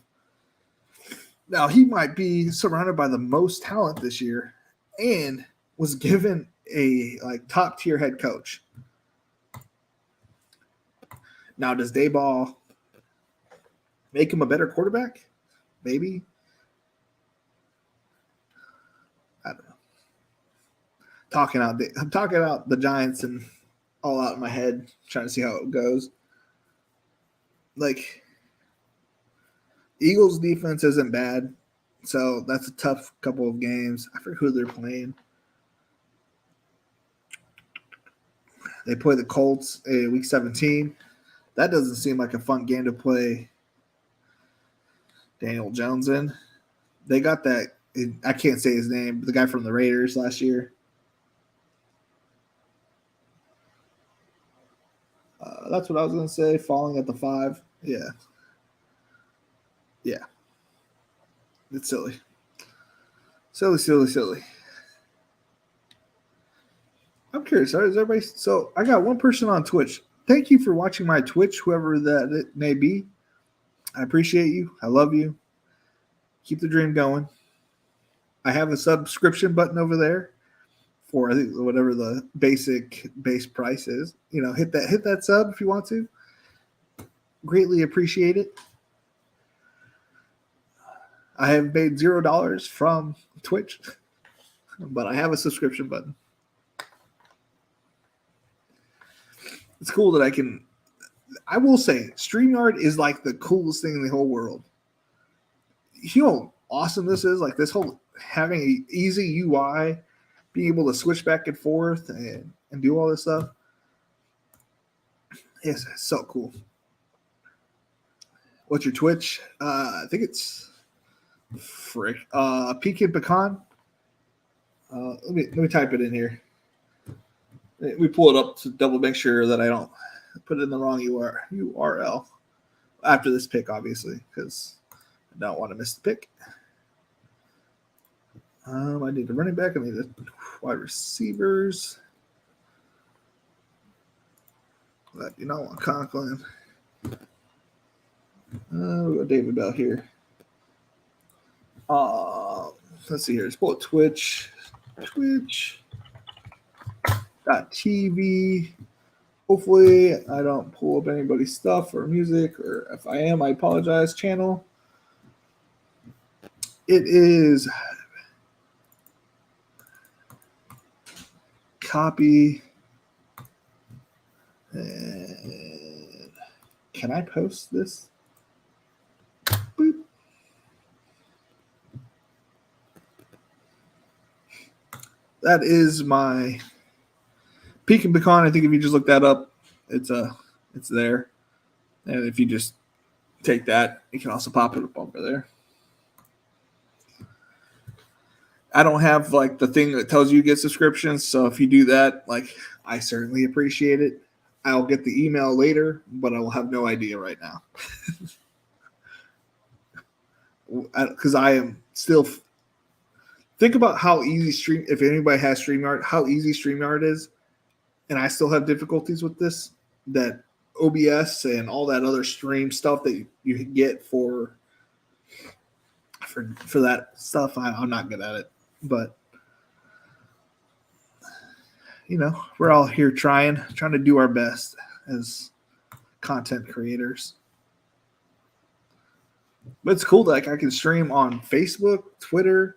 Now, he might be surrounded by the most talent this year and was given a like top tier head coach. Now, does Dayball make him a better quarterback? Maybe. I don't know. I'm talking out the Giants and all out in my head, trying to see how it goes. Like, Eagles defense isn't bad, so that's a tough couple of games. I forget who they're playing. They play the Colts week 17. That doesn't seem like a fun game to play Daniel Jones in. They got that. I can't say his name, but the guy from the Raiders last year. That's what I was going to say. Falling at the 5. Yeah. Yeah. It's silly. Silly. I'm curious. Is everybody? So I got one person on Twitch. Thank you for watching my Twitch, whoever that it may be. I appreciate you. I love you. Keep the dream going. I have a subscription button over there for I think whatever the base price is. Hit that sub if you want to. Greatly appreciate it. I have made $0 from Twitch, but I have a subscription button. It's cool that I will say, StreamYard is like the coolest thing in the whole world. You know how awesome this is? Like this whole having an easy UI, being able to switch back and forth and do all this stuff. Yes, it's so cool. What's your Twitch? I think it's Pekin Pecan. Let me type it in here. We pull it up to double make sure that I don't put it in the wrong URL after this pick, obviously, because I don't want to miss the pick. I need the running back. I need the wide receivers. But you don't want Conklin. we'll go David Bell here. Let's see here. Let's pull up Twitch. Twitch.tv. Hopefully, I don't pull up anybody's stuff or music, or if I am, I apologize. Channel. It is copy. And can I post this? Boop. That is my Peak and Pecan. I think if you just look that up, it's there. And if you just take that, you can also pop it up over there. I don't have like the thing that tells you get subscriptions. So if you do that, like I certainly appreciate it. I'll get the email later, but I will have no idea right now. Because I am still think about how easy if anybody has StreamYard, how easy StreamYard is. And I still have difficulties with this, that OBS and all that other stream stuff that you get for that stuff. I'm not good at it, but you know, we're all here trying to do our best as content creators. But it's cool that like I can stream on Facebook, Twitter,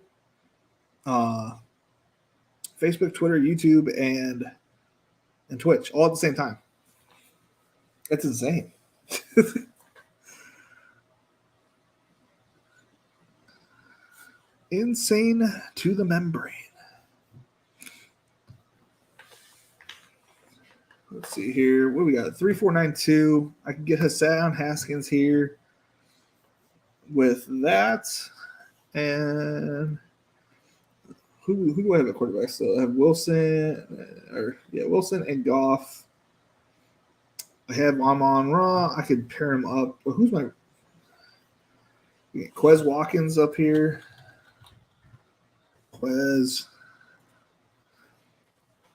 YouTube, and Twitch all at the same time. That's insane. Insane to the membrane. Let's see here. What we got? 3492. I can get Hassan Haskins here with that. And who do I have at quarterback still? I have Wilson and Goff. I have Amon Ra. I could pair him up. Well, who's my Quez Watkins up here? Quez.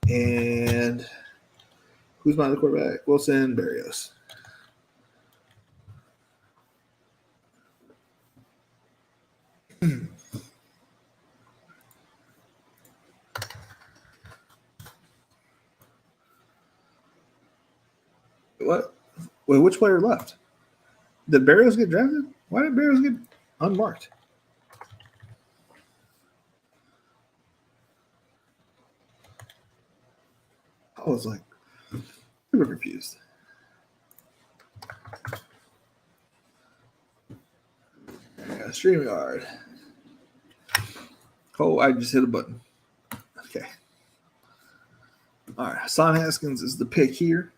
And who's my other quarterback? Wilson Berrios. What? Wait, which player left? Did Berrios get drafted? Why did Berrios get unmarked? I was like, super confused. StreamYard. Oh, I just hit a button. Okay. All right. Hassan Haskins is the pick here.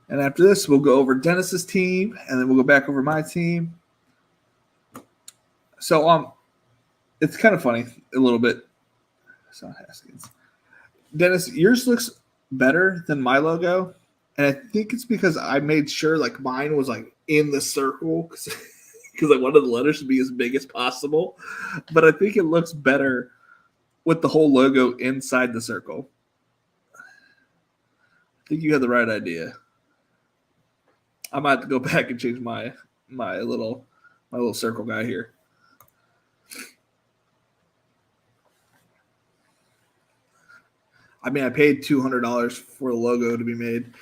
And after this, we'll go over Dennis's team, and then we'll go back over my team. So it's kind of funny a little bit. Hassan Haskins. Dennis, yours looks better than my logo. And I think it's because I made sure like mine was like in the circle because I wanted the letters to be as big as possible. But I think it looks better with the whole logo inside the circle. I think you had the right idea. I might have to go back and change my little circle guy here. I mean, I paid $200 for the logo to be made,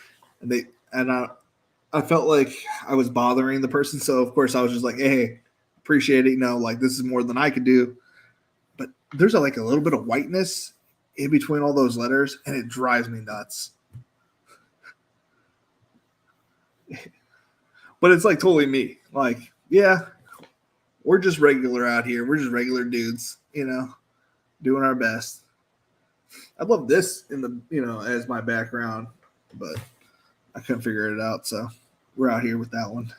and I felt like I was bothering the person, so of course I was just like, "Hey, appreciate it, you know, like this is more than I could do." But there's like a little bit of whiteness in between all those letters, and it drives me nuts. But it's like totally me. Like, yeah, we're just regular out here. We're just regular dudes, you know, doing our best. I love this in the, you know, as my background, but I couldn't figure it out. So we're out here with that one.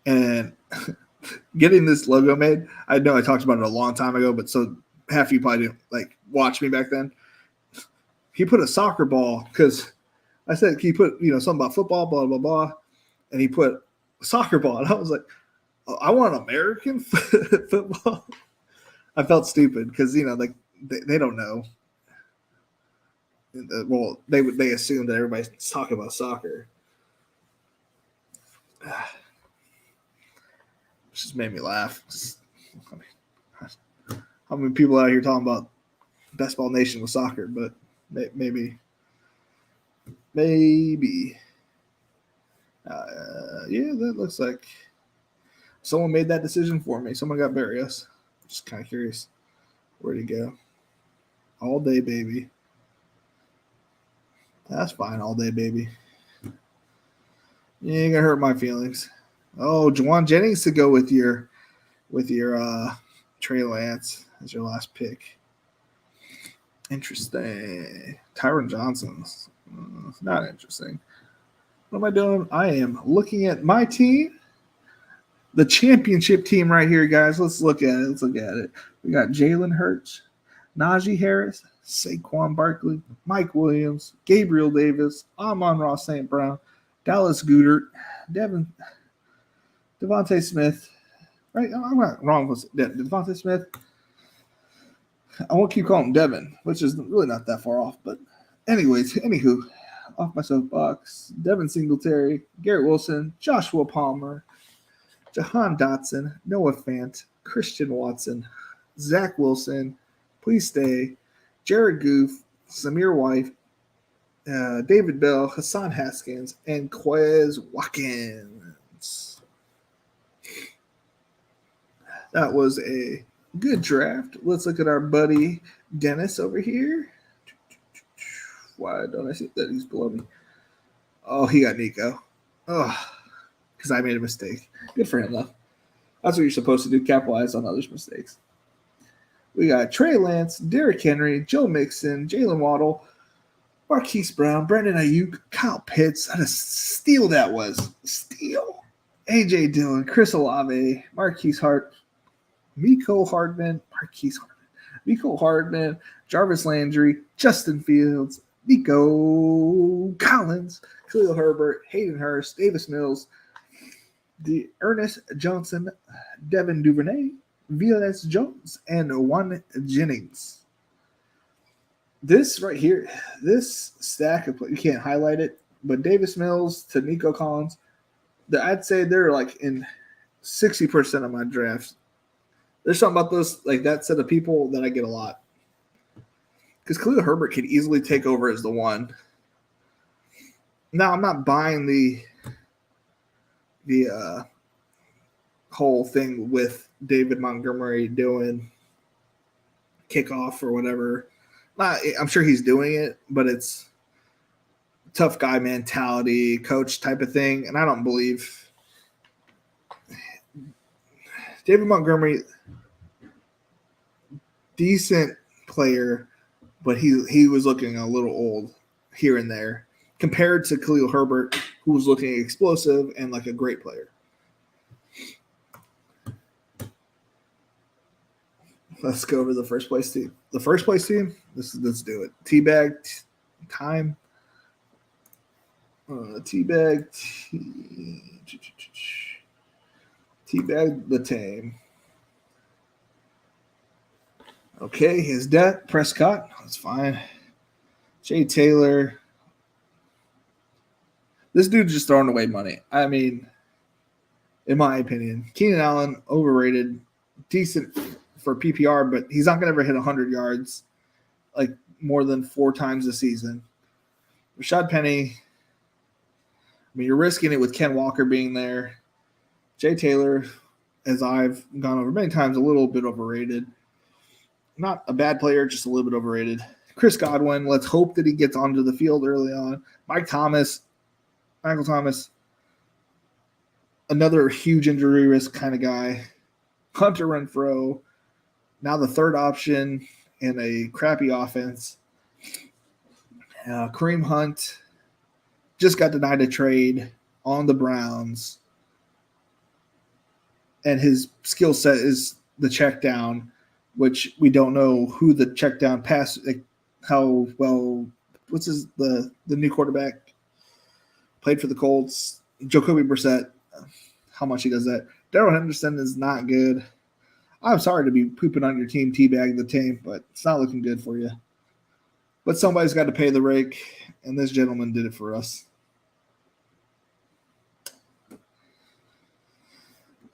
And getting this logo made, I know I talked about it a long time ago, but so half of you probably didn't like watch me back then. He put a soccer ball because I said, can you put, you know, something about football, blah, blah, blah. And he put a soccer ball. And I was like, oh, I want American football. I felt stupid because, you know, like they don't know. Well, they assume that everybody's talking about soccer. Which just made me laugh. How many people out here talking about Best Ball Nation with soccer? But maybe. Yeah, that looks like someone made that decision for me. Someone got Barrios. Just kind of curious. Where'd he go? All day, baby. That's fine, all day, baby. You ain't gonna hurt my feelings. Oh, Juwan Jennings to go with your Trey Lance as your last pick. Interesting. Tyron Johnson's not interesting. What am I doing? I am looking at my team, the championship team right here, guys. Let's look at it. We got Jalen Hurts, Najee Harris, Saquon Barkley, Mike Williams, Gabriel Davis, Amon-Ra St. Brown, Dallas Goedert, Devontae Smith. Right? I'm not wrong with Devontae Smith. I won't keep calling him Devin, which is really not that far off. But anywho, off my soapbox. Devin Singletary, Garrett Wilson, Joshua Palmer, Jahan Dotson, Noah Fant, Christian Watson, Zach Wilson, please stay, Jared Goff, Samir White, David Bell, Hassan Haskins, and Quez Watkins. That was a good draft. Let's look at our buddy Dennis over here. Why don't I see that he's below me? Oh, he got Nico. Oh, because I made a mistake. Good for him, though. That's what you're supposed to do, capitalize on others' mistakes. We got Trey Lance, Derrick Henry, Joe Mixon, Jalen Waddle, Marquise Brown, Brandon Ayuk, Kyle Pitts. What a steal that was. Steal. A.J. Dillon, Chris Olave, Marquise Hart, Miko Hardman, Jarvis Landry, Justin Fields, Nico Collins, Khalil Herbert, Hayden Hurst, Davis Mills, Ernest Johnson, Devin Duvernay, Vilas Jones, and Juwan Jennings. This right here, this stack of you can't highlight it, but Davis Mills to Nico Collins, I'd say they're like in 60% of my drafts. There's something about those, like that set of people that I get a lot. Because Khalil Herbert could easily take over as the one. Now, I'm not buying the whole thing with David Montgomery doing kickoff or whatever. I'm sure he's doing it, but it's tough guy mentality, coach type of thing. And I don't believe David Montgomery, decent player, but he was looking a little old here and there compared to Khalil Herbert, who was looking explosive and like a great player. Let's go over the first place team. The first place team, let's do it. Teabag time. Teabag the team. Okay, his debt, Prescott. That's fine. Jay Taylor. This dude's just throwing away money. I mean, in my opinion, Keenan Allen, overrated, decent for PPR, but he's not going to ever hit 100 yards like more than 4 times a season. Rashad Penny, I mean, you're risking it with Ken Walker being there. Jay Taylor, as I've gone over many times, a little bit overrated. Not a bad player, just a little bit overrated. Chris Godwin, let's hope that he gets onto the field early on. Michael Thomas, another huge injury risk kind of guy. Hunter Renfrow, now the third option in a crappy offense. Kareem Hunt just got denied a trade on the Browns. And his skill set is the check down, which we don't know who the check down pass, like how well, the new quarterback played for the Colts, Jacoby Brissett, how much he does that. Darrell Henderson is not good. I'm sorry to be pooping on your team, teabag the team, but it's not looking good for you. But somebody's got to pay the rake, and this gentleman did it for us.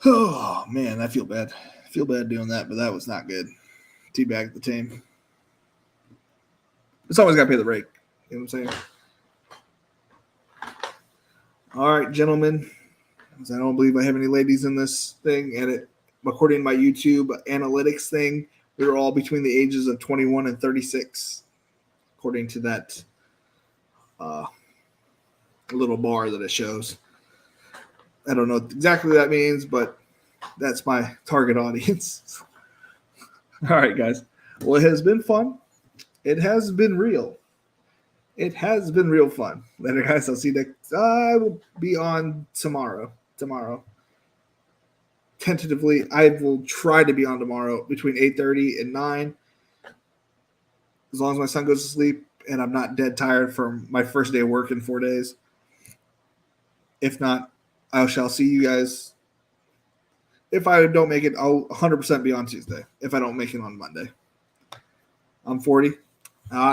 Oh, man, I feel bad. I feel bad doing that, but that was not good. Teabag the team. Somebody's got to pay the rake. You know what I'm saying? All right, gentlemen. I don't believe I have any ladies in this thing, and according to my YouTube analytics thing, we were all between the ages of 21 and 36, according to that little bar that it shows. I don't know exactly what that means, but that's my target audience. All right, guys. Well, it has been fun. It has been real. It has been real fun. Later, guys. I'll see you next. I will be on tomorrow. Tentatively, I will try to be on tomorrow between 8:30 and 9. As long as my son goes to sleep and I'm not dead tired from my first day of work in 4 days. If not, I shall see you guys. If I don't make it, I'll 100% be on Tuesday. If I don't make it on Monday. I'm 40.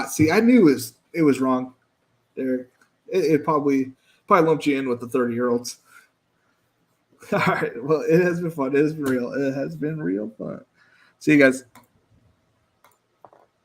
See, I knew it was wrong. There, it probably lumped you in with the 30-year-olds. All right. Well, it has been fun. It has been real. It has been real fun. See you guys.